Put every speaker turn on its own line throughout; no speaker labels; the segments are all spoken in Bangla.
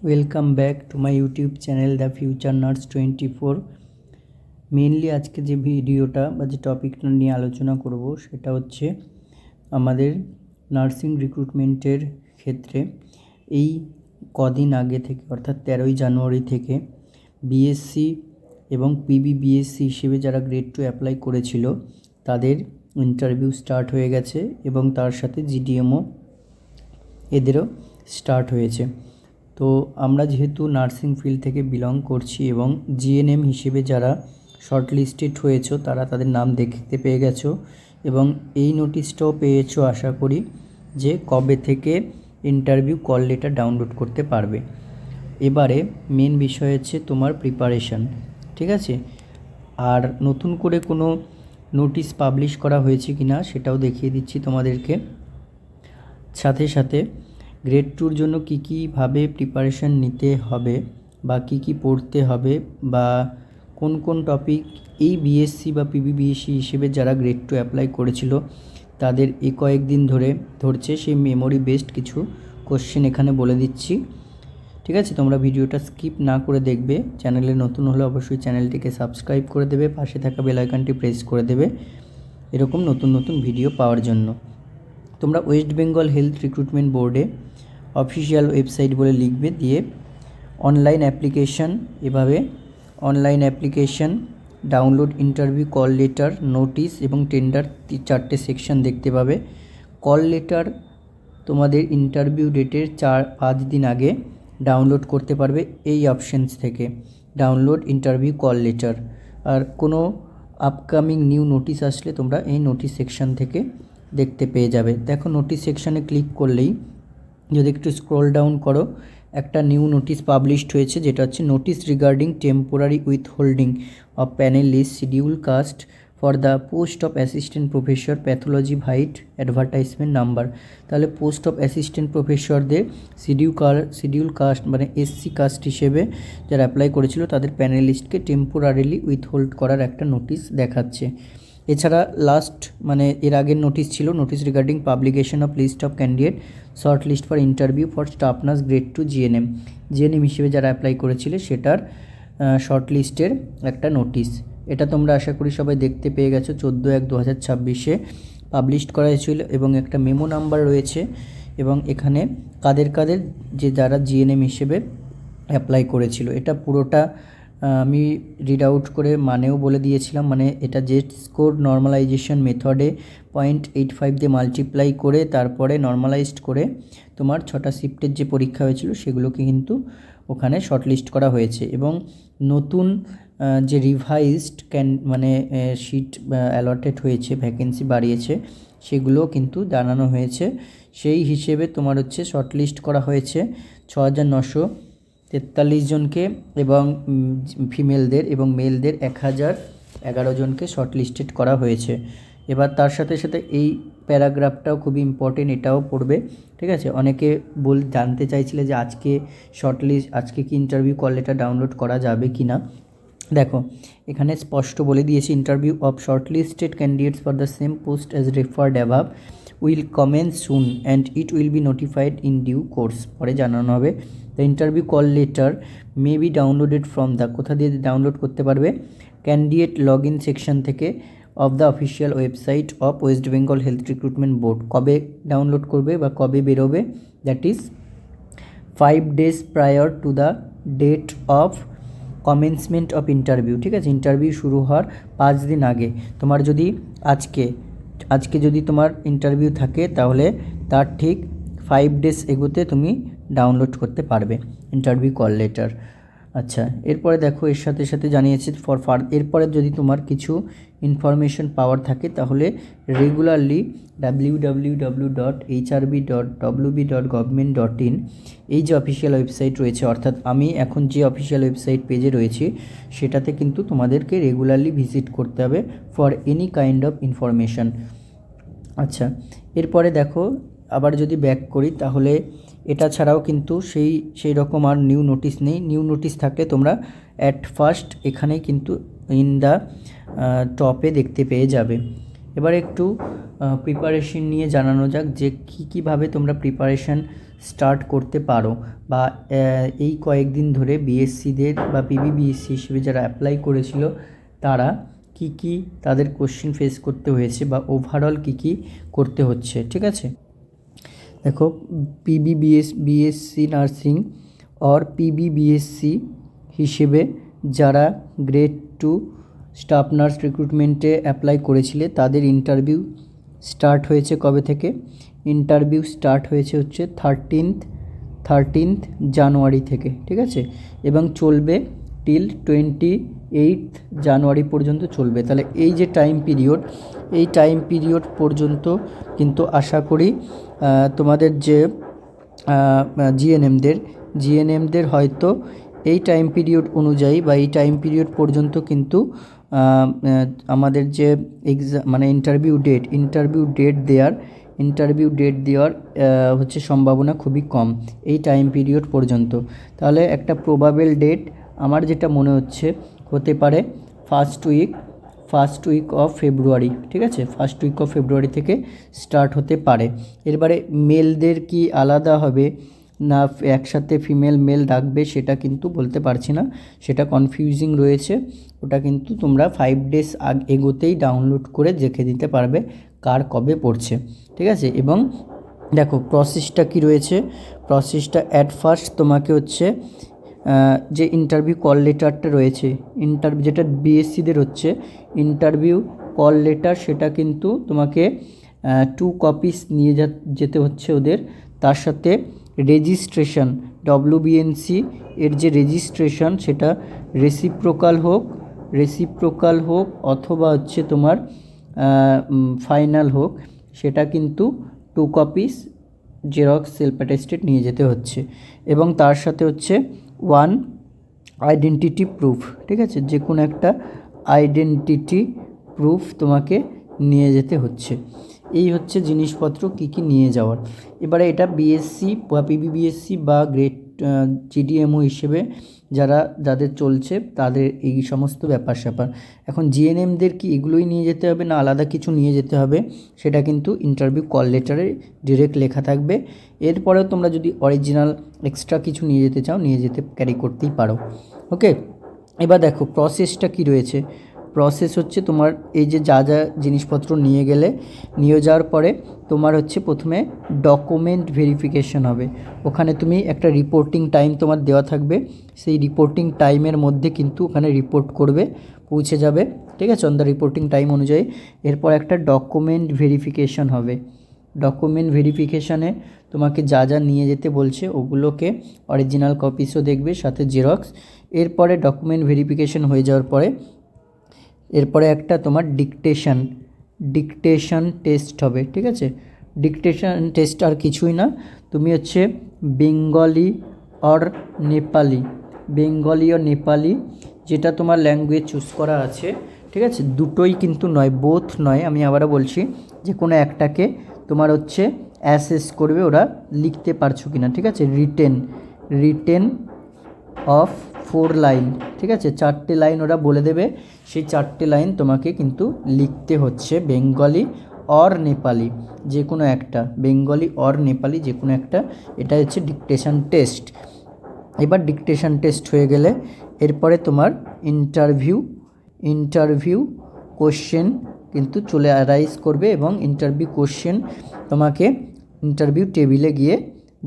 Welcome back to my YouTube channel the future nurse 24। Mainly আজকে যে ভিডিওটা বা যে টপিকটা নিয়ে আলোচনা করব সেটা হচ্ছে আমাদের নার্সিং রিক্রুটমেন্টের ক্ষেত্রে এই কদিন আগে থেকে অর্থাৎ 13ই জানুয়ারি থেকে বিএসসি এবং পিবিবিএসসি হিসেবে যারা গ্রেড 2 অ্যাপ্লাই করেছিল তাদের ইন্টারভিউ স্টার্ট হয়ে গেছে এবং তার সাথে জিডিএমও এদেরও স্টার্ট হয়েছে। তো আমরা যেহেতু নার্সিং ফিল্ড থেকে বিলং করছি এবং জিএনএম হিসেবে যারা শর্ট লিস্টেড হয়েছো তারা তাদের নাম দেখতে পেয়ে গেছো এবং এই নোটিশটাও পেয়েছো আশা করি যে কবে থেকে ইন্টারভিউ কল লেটার ডাউনলোড করতে পারবে। এবারে মেন বিষয় হচ্ছে তোমার প্রিপারেশান, ঠিক আছে? আর নতুন করে কোনো নোটিশ পাবলিশ করা হয়েছে কি না সেটাও দেখিয়ে দিচ্ছি তোমাদেরকে। সাথে সাথে গ্রেড 2-র জন্য কী কীভাবে প্রিপারেশান নিতে হবে বা কী পড়তে হবে বা কোন কোন টপিক এই বিএসসি বা পিবিবিএসসি হিসেবে যারা গ্রেড 2 অ্যাপ্লাই করেছিল তাদের এই কয়েকদিন ধরে ধরছে সেই মেমোরি বেসড কিছু কোশ্চেন এখানে বলে দিচ্ছি, ঠিক আছে? তোমরা ভিডিওটা স্কিপ না করে দেখবে। চ্যানেলে নতুন হলে অবশ্যই চ্যানেলটিকে সাবস্ক্রাইব করে দেবে, পাশে থাকা বেল আইকনটি প্রেস করে দেবে এরকম নতুন নতুন ভিডিও পাওয়ার জন্য। তোমরা ওয়েস্ট বেঙ্গল হেলথ রিক্রুটমেন্ট বোর্ডে অফিসিয়াল ওয়েবসাইট বলে লিখবে, দিয়ে অনলাইন অ্যাপ্লিকেশান, এভাবে online application, download interview call letter, notice এবং টেন্ডার 4টে সেকশন দেখতে পাবে। কল লেটার তোমাদের ইন্টারভিউ ডেটের 4-5 দিন আগে ডাউনলোড করতে পারবে এই অপশানস থেকে, ডাউনলোড ইন্টারভিউ কল লেটার। আর কোনো আপকামিং নিউ নোটিশ আসলে তোমরা এই নোটিশ সেকশন থেকে দেখতে পেয়ে যাবে। দেখো নোটিশ সেকশানে ক্লিক করলেই যদি একটু স্ক্রল ডাউন করো একটা নিউ নোটিশ পাবলিশড হয়েছে, যেটা হচ্ছে notice regarding temporary withholding of panel list schedule caste for the post of assistant professor pathology vide advertisement number. তাহলে পোস্ট অফ অ্যাসিস্ট্যান্ট প্রফেসরদের শিডিউল কাস্ট মানে এসসি কাস্ট হিসেবে যারা অ্যাপ্লাই করেছিল তাদের প্যানেল লিস্টকে টেম্পোরারিলি উইথহোল্ড করার একটা নোটিশ দেখাচ্ছে। এছাড়া লাস্ট মানে এর আগের নোটিশ ছিল notice regarding publication of list of candidate short list for interview for staff nurse grade 2 GNM হিসেবে যারা অ্যাপ্লাই করেছিলে সেটার শর্ট লিস্টের একটা নোটিশ। এটা তোমরা আশা করি সবাই দেখতে পেয়ে গেছো। 14/1/2026 পাবলিশড করা হয়েছিল এবং একটা মেমো নাম্বার রয়েছে এবং এখানে কাদের যে যারা জিএনএম হিসেবে অ্যাপ্লাই করেছিল এটা পুরোটা আমি রিড আউট করে মানেও বলে দিয়েছিলাম। মানে এটা জেড স্কোর নর্মালাইজেশন মেথডে 0.85 দিয়ে মাল্টিপ্লাই করে তারপরে নর্মালাইজড করে তোমার 6টা শিফটের যে পরীক্ষা হয়েছিল সেগুলোকে কিন্তু ওখানে শর্টলিস্ট করা হয়েছে এবং নতুন যে রিভাইজড মানে সিট অ্যালটেড হয়েছে, ভ্যাকেন্সি বাড়িয়েছে, সেগুলো কিন্তু জানানো হয়েছে। সেই হিসেবে তোমার হচ্ছে শর্টলিস্ট করা হয়েছে 6943 জনকে এবং ফিমেলদের এবং মেলদের 1011 জনকে শর্টলিস্টেড করা হয়েছে। এবার তার সাথে সাথে এই প্যারাগ্রাফটাও খুবই ইম্পর্টেন্ট, এটাও পড়বে, ঠিক আছে? অনেকে জানতে চাইছিলে যে আজকে কি ইন্টারভিউ কল লেটার ডাউনলোড করা যাবে কি না। দেখো এখানে স্পষ্ট বলে দিয়েছে, interview of shortlisted candidates for the same post as referred above will commence soon and it will be notified in due course. পরে জানানো হবে। The interview call letter may be downloaded from the, কোথা দিয়ে ডাউনলোড করতে পারবে? ক্যান্ডিডেট লগ ইন সেকশন থেকে of the official website of West Bengal Health Recruitment Board. কবে ডাউনলোড করবে বা কবে বেরোবে? That is 5 days prior to the date of commencement of interview, ঠিক আছে? ইন্টারভিউ শুরু হওয়ার 5 দিন আগে। তোমার যদি আজকে যদি তোমার ইন্টারভিউ থাকে তাহলে তার ঠিক 5 days এগোতে তুমি ডাউনলোড করতে পারবে ইন্টারভিউ কল লেটার। আচ্ছা, এরপরে দেখো এর সাথে সাথে জানিয়েছে এরপরে যদি তোমার কিছু ইনফরমেশন পাওয়ার থাকে তাহলে রেগুলারলি www.hrb.wb.government.in এই যে অফিসিয়াল ওয়েবসাইট রয়েছে, অর্থাৎ আমি এখন যে অফিসিয়াল ওয়েবসাইট পেজে রয়েছি সেটাতে কিন্তু তোমাদেরকে রেগুলারলি ভিজিট করতে হবে for any kind of information. আচ্ছা, এরপরে দেখো আবার যদি ব্যাক করি তাহলে এটা ছাড়াও কিন্তু সেই রকম আর নিউ নোটিশ নেই। নিউ নোটিশ থাকলে তোমরা অ্যাট ফার্স্ট এখানেই কিন্তু ইন দ্য টপে দেখতে পেয়ে যাবে। এবার একটু প্রিপারেশন নিয়ে জানানো যাক যে কীভাবে তোমরা প্রিপারেশান স্টার্ট করতে পারো, বা এই কয়েকদিন ধরে বিএসসিদের বা পিবিবিএসসি হিসেবে যারা অ্যাপ্লাই করেছিল তারা কি কি তাদের কোশ্চেন ফেস করতে হয়েছে বা ওভারঅল কি কি করতে হচ্ছে। ঠিক আছে, দেখো বিএসসি নার্সিং और পিবিবিএসসি হিসেবে যারা গ্রেড 2 স্টাফ নার্স রিক্রুটমেন্টে অ্যাপ্লাই করেছিলে তাদের ইন্টারভিউ স্টার্ট হয়েছে কবে থেকে? ইন্টারভিউ স্টার্ট হয়েছে হচ্ছে 13th জানুয়ারি থেকে। ঠিক আছে, এবং চলবে টিল 28th জানুয়ারি পর্যন্ত চলবে। তাহলে এই যে টাইম পিরিয়ড পর্যন্ত কিন্তু আশা করি তোমাদের যে জিএনএমদের হয়তো এই টাইম পিরিয়ড অনুযায়ী বা এই টাইম পিরিয়ড পর্যন্ত কিন্তু আমাদের যে মানে ইন্টারভিউ ডেট দেওয়ার হচ্ছে সম্ভাবনা খুবই কম এই টাইম পিরিয়ড পর্যন্ত। তাহলে একটা প্রবাবেল ডেট আমার যেটা মনে হচ্ছে হতে পারে ফার্স্ট উইক অফ ফেব্রুয়ারি। ঠিক আছে, ফার্স্ট উইক অফ ফেব্রুয়ারি থেকে স্টার্ট হতে পারে। এরপরে মেলদের কি আলাদা হবে না একসাথে ফিমেল মেল ডাকবে সেটা কিন্তু বলতে পারছি না, সেটা কনফিউজিং রয়েছে। ওটা কিন্তু তোমরা 5 ডেজ এগোতেই ডাউনলোড করে দেখে দিতে পারবে কার কবে পড়ছে। ঠিক আছে, এবং দেখো প্রসেসটা কি রয়েছে। প্রসেসটা অ্যাট ফার্স্ট তোমাকে হচ্ছে যে ইন্টারভিউ কল লেটারটা রয়েছে, যেটা বিএসসিদের হচ্ছে ইন্টারভিউ কল লেটার, সেটা কিন্তু তোমাকে 2 কপিস নিয়ে যেতে হচ্ছে ওদের। তার সাথে রেজিস্ট্রেশন WBNC এর যে রেজিস্ট্রেশন সেটা রেসিপ্রোকাল হোক অথবা হচ্ছে তোমার ফাইনাল হোক, সেটা কিন্তু 2 কপিস জেরক্স সেলফ অ্যাটেস্টেড নিয়ে যেতে হচ্ছে। এবং তার সাথে হচ্ছে 1 আইডেন্টিটি প্রুফ। ঠিক আছে, যে কোনো একটা আইডেন্টিটি প্রুফ তোমাকে নিয়ে যেতে হচ্ছে। এই হচ্ছে জিনিসপত্র কি নিয়ে যাওয়ার। এবারে এটা বিএসসি বা পিবিবিএসসি বা গ্রেড জিডিএমও হিসেবে যাদের চলছে তাদের এই সমস্ত ব্যাপার স্যাপার। এখন জিএনএমদের কি এগুলোই নিয়ে যেতে হবে না আলাদা কিছু নিয়ে যেতে হবে, সেটা কিন্তু ইন্টারভিউ কল লেটারে ডিরেক্ট লেখা থাকবে। এরপরেও তোমরা যদি অরিজিনাল এক্সট্রা কিছু নিয়ে যেতে চাও নিয়ে যেতে ক্যারি করতেই পারো। ওকে, এবার দেখো প্রসেসটা কি রয়েছে। প্রসেস হচ্ছে তোমার এই যে যা জিনিসপত্র নিয়ে যাওয়ার পরে তোমার হচ্ছে প্রথমে ডকুমেন্ট ভেরিফিকেশন হবে। ওখানে তুমি একটা রিপোর্টিং টাইম তোমার দেওয়া থাকবে, সেই রিপোর্টিং টাইমের মধ্যে কিন্তু ওখানে রিপোর্ট করবে, পৌঁছে যাবে। ঠিক আছে, অন দ্য রিপোর্টিং টাইম অনুযায়ী। এরপর একটা ডকুমেন্ট ভেরিফিকেশন হবে। ডকুমেন্ট ভেরিফিকেশানে তোমাকে যা নিয়ে যেতে বলছে ওগুলোকে অরিজিনাল কপিসও দেখবে, সাথে জেরক্স। এরপরে ডকুমেন্ট ভেরিফিকেশন হয়ে যাওয়ার পরে এরপরে একটা তোমার ডিকটেশন টেস্ট হবে। ঠিক আছে, ডিকটেশন টেস্ট আর কিছুই না, তুমি হচ্ছে বেঙ্গলি অর নেপালি যেটা তোমার ল্যাঙ্গুয়েজ চুজ করা আছে। ঠিক আছে, দুটোই কিন্তু নয়, বোথ নয়, আমি আবারও বলছি, যে কোনো একটাকে তোমার হচ্ছে অ্যাসেস করবে ওরা লিখতে পারছো কি না। ঠিক আছে, রিটেন অফ 4 লাইন। ঠিক আছে, 4টে লাইন ওরা বলে দেবে, সেই 4টে লাইন তোমাকে কিন্তু লিখতে হচ্ছে বেঙ্গলি অর নেপালি যে কোনো একটা, এটা হচ্ছে ডিকটেশন টেস্ট। এবার ডিকটেশন টেস্ট হয়ে গেলে এরপরে তোমার ইন্টারভিউ কোশ্চেন কিন্তু চলে অ্যারাইজ করবে, এবং ইন্টারভিউ কোশ্চেন তোমাকে ইন্টারভিউ টেবিলে গিয়ে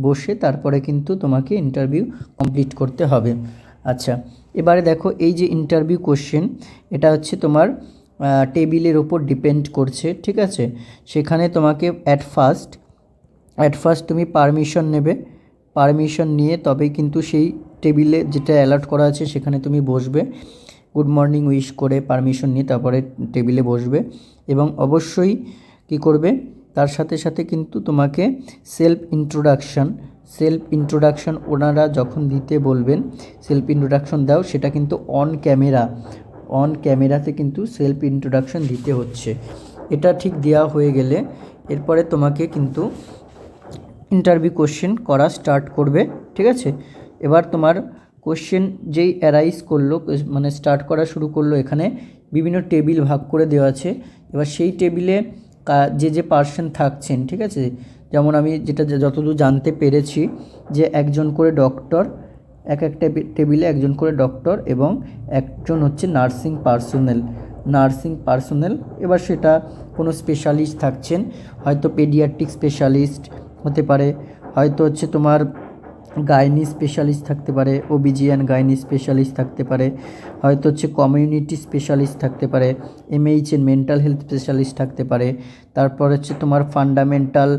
বসে তারপরে কিন্তু তোমাকে ইন্টারভিউ কমপ্লিট করতে হবে। আচ্ছা, এবারে দেখো এই যে ইন্টারভিউ কোশ্চেন এটা হচ্ছে তোমার টেবিলের ওপর ডিপেন্ড করছে। ঠিক আছে, সেখানে তোমাকে অ্যাট ফার্স্ট তুমি পারমিশন নিয়ে তবেই কিন্তু সেই টেবিলে যেটা অ্যালার্ট করা আছে সেখানে তুমি বসবে। গুড মর্নিং উইশ করে পারমিশন নিয়ে তারপরে টেবিলে বসবে, এবং অবশ্যই কী করবে তার সাথে কিন্তু তোমাকে সেলফ ইন্ট্রোডাকশন ওনারা যখন দিতে বলবেন সেলফ ইন্ট্রোডাকশন দাও, সেটা কিন্তু অন ক্যামেরাতে কিন্তু সেলফ ইন্ট্রোডাকশন দিতে হচ্ছে। এটা ঠিক দেওয়া হয়ে গেলে এরপরে তোমাকে কিন্তু ইন্টারভিউ কোশ্চেন করা স্টার্ট করবে। ঠিক আছে, এবার তোমার কোশ্চেন যেই অ্যারাইজ করলো মানে স্টার্ট করা শুরু করলো, এখানে বিভিন্ন টেবিল ভাগ করে দেওয়া আছে। এবার সেই টেবিলে যে পার্সন থাকছেন, ঠিক আছে, যেমন আমি যেটা যতদূর জানতে পেরেছি যে একজন করে ডক্টর, একটা টেবিলে একজন করে ডক্টর এবং একজন হচ্ছে নার্সিং পার্সোনেল। এবার সেটা কোনো স্পেশালিস্ট থাকছেন, হয়তো পেডিয়াট্রিক স্পেশালিস্ট হতে পারে, হয়তো হচ্ছে তোমার গাইনি স্পেশালিস্ট থাকতে পারে, ওবিজিয়ান গাইনি স্পেশালিস্ট থাকতে পারে, হয়তো হচ্ছে কমিউনিটি স্পেশালিস্ট থাকতে পারে, এমএইচএন মেন্টাল হেলথ স্পেশালিস্ট থাকতে পারে, তারপর হচ্ছে তোমার ফান্ডামেন্টাল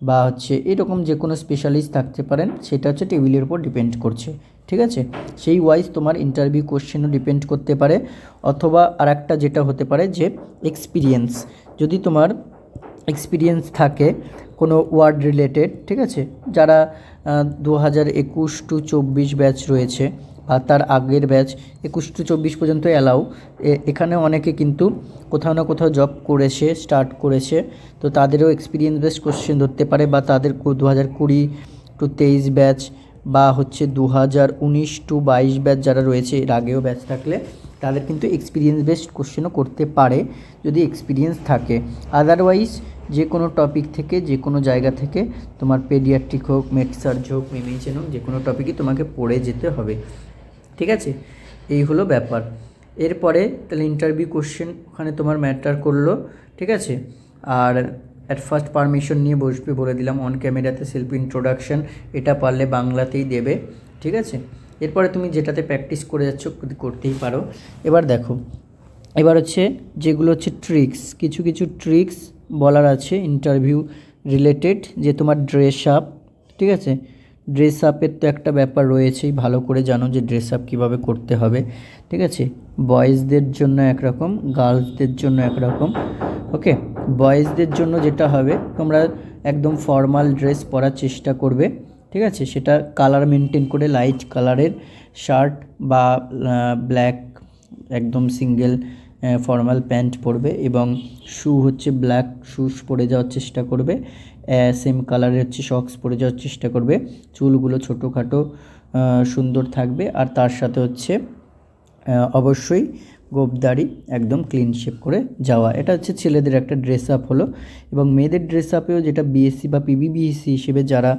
বা হচ্ছে এরকম যে কোনো স্পেশালিস্ট থাকতে পারেন, সেটা হচ্ছে টেবিলের উপর ডিপেন্ড করছে। ঠিক আছে, সেই ওয়াইজ তোমার ইন্টারভিউ কোশ্চেনও ডিপেন্ড করতে পারে। অথবা আর একটা যেটা হতে পারে যে এক্সপিরিয়েন্স, যদি তোমার এক্সপিরিয়েন্স থাকে কোনো ওয়ার্ড রিলেটেড, ঠিক আছে, যারা 2021 টু 24 ব্যাচ রয়েছে বা তার আগের ব্যাচ 21 টু 24 পর্যন্ত অ্যালাউ, এখানে অনেকে কিন্তু কোথাও না কোথাও জব করেছে, স্টার্ট করেছে, তো তাদেরও এক্সপিরিয়েন্স বেসড কোশ্চেন ধরতে পারে। বা তাদের 2020 টু 23 ব্যাচ বা হচ্ছে 2019 টু 22 ব্যাচ যারা রয়েছে, এর আগেও ব্যাচ থাকলে তাদের কিন্তু এক্সপিরিয়েন্স বেসড কোশ্চেনও করতে পারে যদি এক্সপিরিয়েন্স থাকে। আদারওয়াইজ যে কোনো টপিক থেকে, যে কোনো জায়গা থেকে, তোমার পেডিয়াট্রিক হোক, মেডসার্জ হোক, এমএইচএন হোক, যে কোনো টপিকই তোমাকে পড়ে যেতে হবে। ঠিক আছে, এই হলো ব্যাপার। এরপরে তাহলে ইন্টারভিউ কোশ্চেন ওখানে তোমার ম্যাটার করলো। ঠিক আছে, আর অ্যাট ফার্স্ট পারমিশন নিয়ে বসবে, বলে দিলাম। অন ক্যামেরাতে সেলফ ইন্ট্রোডাকশান, এটা পারলে বাংলাতেই দেবে। ঠিক আছে, এরপরে তুমি যেটাতে প্র্যাকটিস করে যাচ্ছ করতেই পারো। এবার দেখো, এবার হচ্ছে যেগুলো হচ্ছে ট্রিক্স, কিছু ট্রিক্স বলার আছে ইন্টারভিউ রিলেটেড, যে তোমার ড্রেস আপ। ঠিক আছে, ড্রেস আপের তো একটা ব্যাপার রয়েছেই, ভালো করে জানো যে ড্রেস আপ কীভাবে করতে হবে। ঠিক আছে, বয়েজদের জন্য একরকম, গার্লসদের জন্য একরকম। ওকে, বয়েজদের জন্য যেটা হবে, তোমরা একদম ফর্মাল ড্রেস পরার চেষ্টা করবে। ঠিক আছে, সেটা কালার মেনটেন করে লাইট কালারের শার্ট বা ব্ল্যাক একদম সিঙ্গেল ফর্মাল প্যান্ট পরবে এবং শু হচ্ছে ব্ল্যাক শুজ পরে যাওয়ার চেষ্টা করবে। সেম কালারের হচ্ছে সক্স পরে যাওয়ার চেষ্টা করবে। চুলগুলো ছোটোখাটো সুন্দর থাকবে, আর তার সাথে হচ্ছে অবশ্যই গোঁফদাড়ি একদম ক্লিন শেপ করে যাওয়া। এটা হচ্ছে ছেলেদের একটা ড্রেস আপ হলো। এবং মেয়েদের ড্রেস আপেও যেটা বিএসসি বা পিবিবিএসসি হিসেবে যারা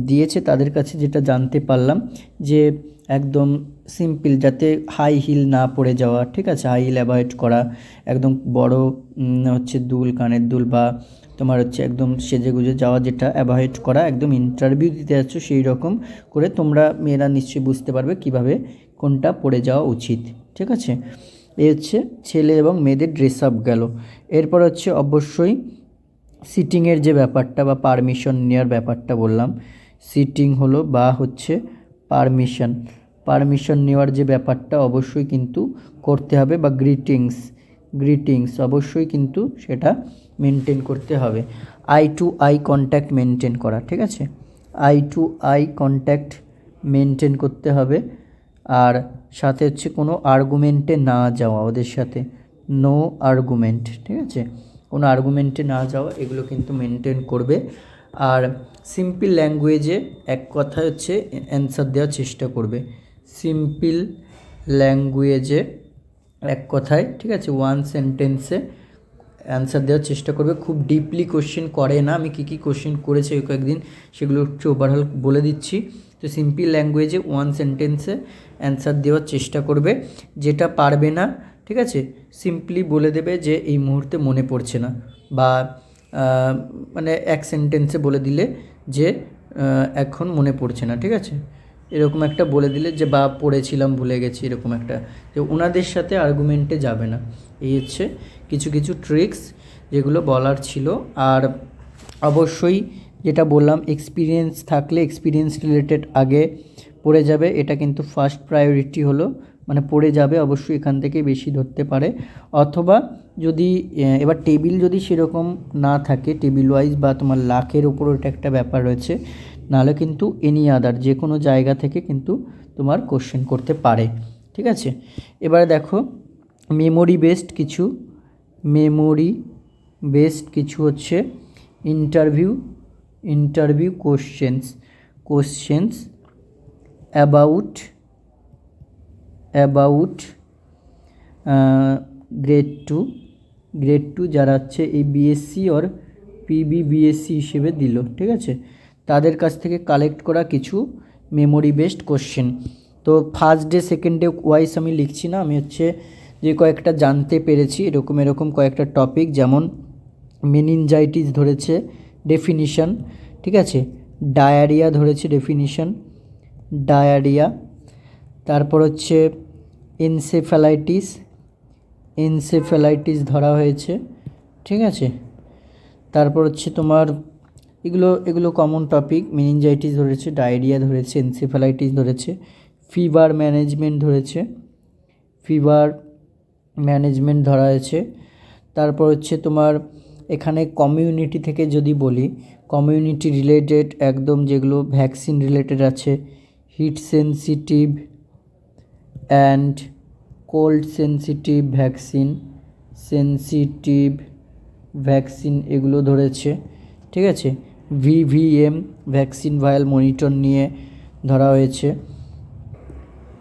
দিয়েছে, তাদের কাছে যেটা জানতে পারলাম যে একদম সিম্পল, যাতে হাই হিল না পরে যাওয়া। ঠিক আছে, হাই হিল অ্যাভয়েড করা, একদম বড় হচ্ছে দুল, কানের দুল বা তোমার হচ্ছে একদম সেজে গুজে যাওয়া, যেটা অ্যাভয়েড করা। একদম ইন্টারভিউ দিতে যাচ্ছ সেই রকম করে তোমরা মেয়েরা নিশ্চয়ই বুঝতে পারবে কিভাবে কোনটা পরে যাওয়া উচিত। ঠিক আছে, এই হচ্ছে ছেলে এবং মেয়েদের ড্রেস আপ গেল। এরপর হচ্ছে অবশ্যই সিটিংয়ের যে ব্যাপারটা বা পারমিশন নেওয়ার ব্যাপারটা বললাম, সিটিং হলো বা হচ্ছে পারমিশন নেওয়ার যে ব্যাপারটা অবশ্যই কিন্তু করতে হবে। বা গ্রিটিংস অবশ্যই কিন্তু সেটা মেনটেন করতে হবে। Eye to eye contact maintain করা। ঠিক আছে, eye to eye contact maintain করতে হবে। আর সাথে হচ্ছে কোনো আর্গুমেন্টে না যাওয়া, ওদের সাথে নো আর্গুমেন্ট। ঠিক আছে, কোনো আর্গুমেন্টে না যাওয়া, এগুলো কিন্তু মেনটেন করবে। আর সিম্পল ল্যাঙ্গুয়েজে এক কথায় হচ্ছে অ্যান্সার দেওয়ার চেষ্টা করবে। সিম্পল ল্যাঙ্গুয়েজে এক কথায়, ঠিক আছে, ওয়ান সেন্টেন্সে অ্যান্সার দেওয়ার চেষ্টা করবে। খুব ডিপলি কোশ্চেন করে না। আমি কী কোশ্চেন করেছি ওই কয়েকদিন, সেগুলো হচ্ছে ওভারঅল বলে দিচ্ছি। তো সিম্পল ল্যাঙ্গুয়েজে ওয়ান সেন্টেন্সে অ্যান্সার দেওয়ার চেষ্টা করবে। যেটা পারবে না, ঠিক আছে, সিম্পলি বলে দেবে যে এই মুহূর্তে মনে পড়ছে না, বা মানে এক সেন্টেন্সে বলে দিলে যে এখন মনে পড়ছে না। ঠিক আছে, এরকম একটা বলে দিলে যে বা পড়েছিলাম ভুলে গেছি, এরকম একটা, যে ওনাদের সাথে আর্গুমেন্টে যাবে না। এই হচ্ছে কিছু ট্রিক্স যেগুলো বলার ছিল। আর অবশ্যই যেটা বললাম, এক্সপিরিয়েন্স থাকলে এক্সপিরিয়েন্স রিলেটেড আগে পড়ে যাবে, এটা কিন্তু ফার্স্ট প্রায়োরিটি হলো, মানে পড়ে যাবে অবশ্যই, এখান থেকে বেশি ধরতে পারে। অথবা যদি এবার টেবিল যদি সেরকম না থাকে, টেবিল ওয়াইজ বা তোমার লাখের ওপর ওটা একটা ব্যাপার রয়েছে, নাহলে কিন্তু এনি আদার যে কোনো জায়গা থেকে কিন্তু তোমার কোশ্চেন করতে পারে। ঠিক আছে, এবারে দেখো মেমোরি বেসড কিছু হচ্ছে interview questions about grade two যারা হচ্ছে এই বিএসসি ওর পিবিবিএসসি হিসেবে দিল, ঠিক আছে। তাদের কাছ থেকে কালেক্ট করা কিছু মেমোরি বেসড কোশ্চেন। তো first day second day wise আমি লিখছি না, আমি হচ্ছে যে কয়েকটা জানতে পেরেছি এরকম কয়েকটা টপিক, যেমন মেনিনজাইটিস ধরেছে ডেফিনিশন, ঠিক আছে। ডায়ারিয়া ধরেছে ডেফিনিশন, ডায়ারিয়া। তারপর হচ্ছে এনসেফ্যালাইটিস ধরা হয়েছে, ঠিক আছে। তারপর হচ্ছে তোমার এগুলো কমন টপিক। মেনিনজাইটিস ধরেছে, ডায়রিয়া ধরেছে, এনসেফ্যালাইটিস ধরেছে, ফিভার ম্যানেজমেন্ট ধরা হয়েছে। তারপর হচ্ছে তোমার এখানে কমিউনিটি থেকে যদি বলি, কমিউনিটি রিলেটেড একদম যেগুলো ভ্যাকসিন রিলেটেড আছে, heat sensitive and cold sensitive vaccine এগুলো ধরেছে, ঠিক আছে। ভিভিএম ভ্যাকসিন ভায়াল মনিটর নিয়ে ধরা হয়েছে।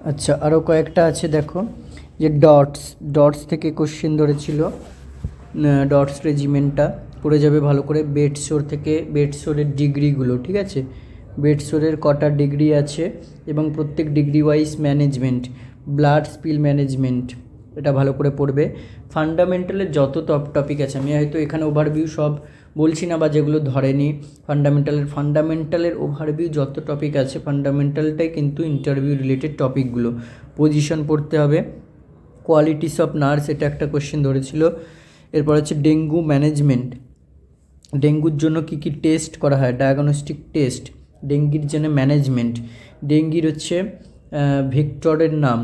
আচ্ছা, আরও কয়েকটা আছে দেখো, যে ডটস থেকে কোশ্চেন ধরেছিল, ডটস রেজিমেন্টটা পড়ে যাবে ভালো করে। বেডসোরের ডিগ্রিগুলো, ঠিক আছে। বেডসোরের কটা ডিগ্রি আছে এবং প্রত্যেক degree wise management, blood spill management, এটা ভালো করে পড়বে। ফান্ডামেন্টালের যত টপিক আছে, আমি হয়তো এখানে ওভারভিউ সব বলছি না, বা যেগুলো ধরেনি ফান্ডামেন্টালের ওভারভিউ যত টপিক আছে, ফান্ডামেন্টালটাই কিন্তু ইন্টারভিউ রিলেটেড টপিকগুলো। পজিশন পড়তে হবে। কোয়ালিটিস অফ নার্স, এটা একটা কোশ্চেন ধরেছিল। এরপর হচ্ছে ডেঙ্গু ম্যানেজমেন্ট, ডেঙ্গুর জন্য কী কী টেস্ট করা হয়, ডায়াগনস্টিক টেস্ট। ডেঙ্গির জন্য ম্যানেজমেন্ট, ডেঙ্গির হচ্ছে ভেক্টরের নাম,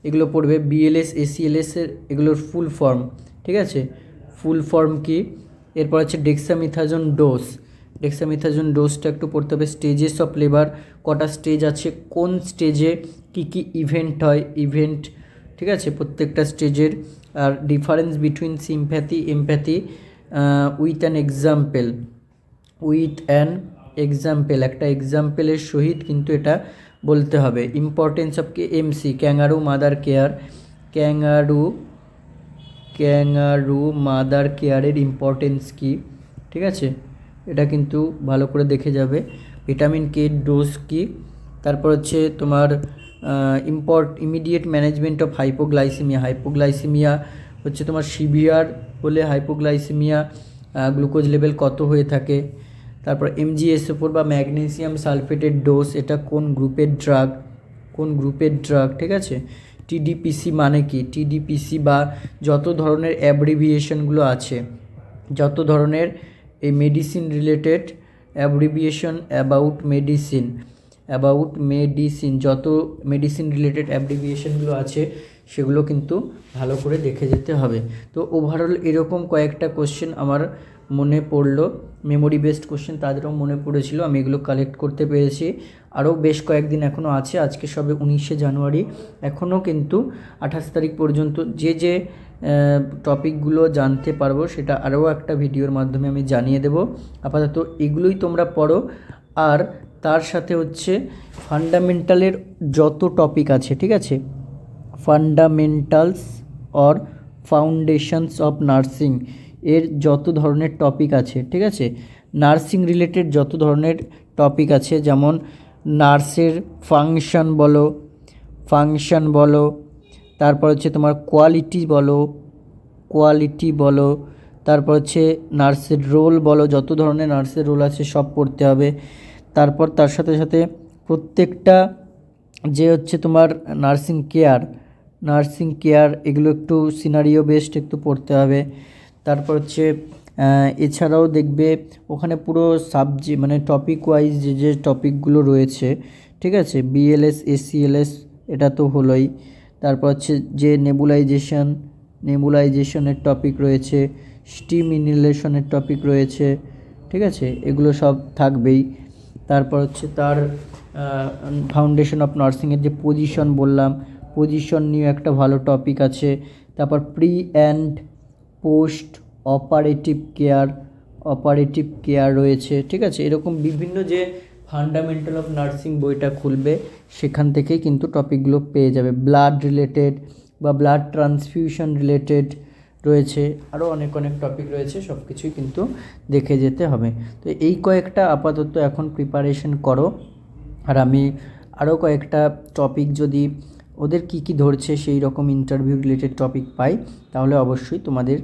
এগুলো পড়বে। বিএলএস এসিএলএসের এগুলোর ফুল ফর্ম, ঠিক আছে, ফুল ফর্ম কী। এরপর হচ্ছে ডেক্সামিথাজোন ডোজটা একটু পড়তে হবে। স্টেজেস অফ লেবার, কটা স্টেজ আছে, কোন স্টেজে কী কী ইভেন্ট হয়, ঠিক আছে, প্রত্যেকটা স্টেজের। আর difference between sympathy empathy with an example, একটা এক্সাম্পলের সহিত কিন্তু এটা বলতে হবে। Importance of MC, kangaroo mother কেয়ারের ইম্পর্টেন্স কী, ঠিক আছে, এটা কিন্তু ভালো করে দেখে যাবে। ভিটামিন কে ডোজ কী। তারপর হচ্ছে তোমার ইমিডিয়েট ম্যানেজমেন্ট অফ হাইপোগ্লাইসেমিয়া হচ্ছে তোমার সিভিয়ার হলে হাইপোগ্লাইসেমিয়া গ্লুকোজ লেভেল কত হয়ে থাকে। তারপর MgSO4 বা ম্যাগনেসিয়াম সালফেটের ডোজ, এটা কোন গ্রুপের ড্রাগ, ঠিক আছে। টিডিপিসি মানে কি, টিডিপিসি বা যত ধরনের অ্যাব্রিভিয়েশনগুলো আছে, যত ধরনের এই medicine related abbreviation about medicine, যত মেডিসিন রিলেটেড অ্যাব্রিভিয়েশনগুলো আছে সেগুলো কিন্তু ভালো করে দেখে যেতে হবে। তো ওভারঅল এরকম কয়েকটা কোশ্চেন আমার মনে পড়লো, মেমোরি বেসড কোশ্চেন তাদেরও মনে পড়েছিল, আমি এগুলো কালেক্ট করতে পেরেছি। আরও বেশ কয়েকদিন এখনও আছে, আজকে সবে 19শে জানুয়ারি, এখনও কিন্তু 28 তারিখ পর্যন্ত যে টপিকগুলো জানতে পারবো সেটা আরও একটা ভিডিওর মাধ্যমে আমি জানিয়ে দেব। আপাতত এগুলোই তোমরা পড়ো। আর তার সাথে হচ্ছে ফান্ডামেন্টালের যত টপিক আছে, ঠিক আছে, fundamentals or foundations of nursing এর যত ধরনের টপিক আছে, ঠিক আছে, নার্সিং রিলেটেড যত ধরনের টপিক আছে, যেমন নার্সের ফাংশন বলো, তারপর হচ্ছে তোমার কোয়ালিটি বলো, তারপর হচ্ছে নার্সের রোল বলো, যত ধরনের নার্সের রোল আছে সব পড়তে হবে। তারপর তার সাথে সাথে প্রত্যেকটা যে হচ্ছে তোমার নার্সিং কেয়ার এগুলো একটু সিনারিও বেসড একটু পড়তে হবে। তারপর হচ্ছে এছাড়াও দেখবে ওখানে পুরো সাবজেক্ট মানে টপিক ওয়াইজ যে টপিকগুলো রয়েছে, ঠিক আছে, বিএলএস এসিএলএস এটা তো হলোই। তারপর হচ্ছে যে নেবুলাইজেশনের টপিক রয়েছে, স্টিম ইনহেলেশনের টপিক রয়েছে, ঠিক আছে, এগুলো সব থাকবেই। তারপর হচ্ছে তার ফাউন্ডেশন অফ নার্সিংয়ের যে পজিশন বললাম, পজিশন নিয়ে একটা ভালো টপিক আছে। তারপর pre and post operative care রয়েছে, ঠিক আছে। এরকম বিভিন্ন যে ফান্ডামেন্টাল অফ নার্সিং বইটা খুলবে সেখান থেকেই কিন্তু টপিকগুলো পেয়ে যাবে। ব্লাড রিলেটেড বা ব্লাড ট্রান্সফিউশন রিলেটেড রয়েছে, আরও অনেক অনেক টপিক রয়েছে, সব কিছুই কিন্তু দেখে যেতে হবে। তো এই কয়েকটা আপাতত এখন প্রিপারেশন করো, আর আমি আরও কয়েকটা টপিক যদি ওদের কী কী ধরছে সেই রকম ইন্টারভিউ রিলেটেড টপিক পাই তাহলে অবশ্যই তোমাদের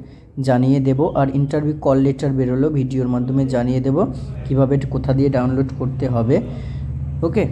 জানিয়ে দেব। আর ইন্টারভিউ কল লেটার বেরোলো ভিডিওর মাধ্যমে জানিয়ে দেব কীভাবে কোথা দিয়ে ডাউনলোড করতে হবে। ওকে।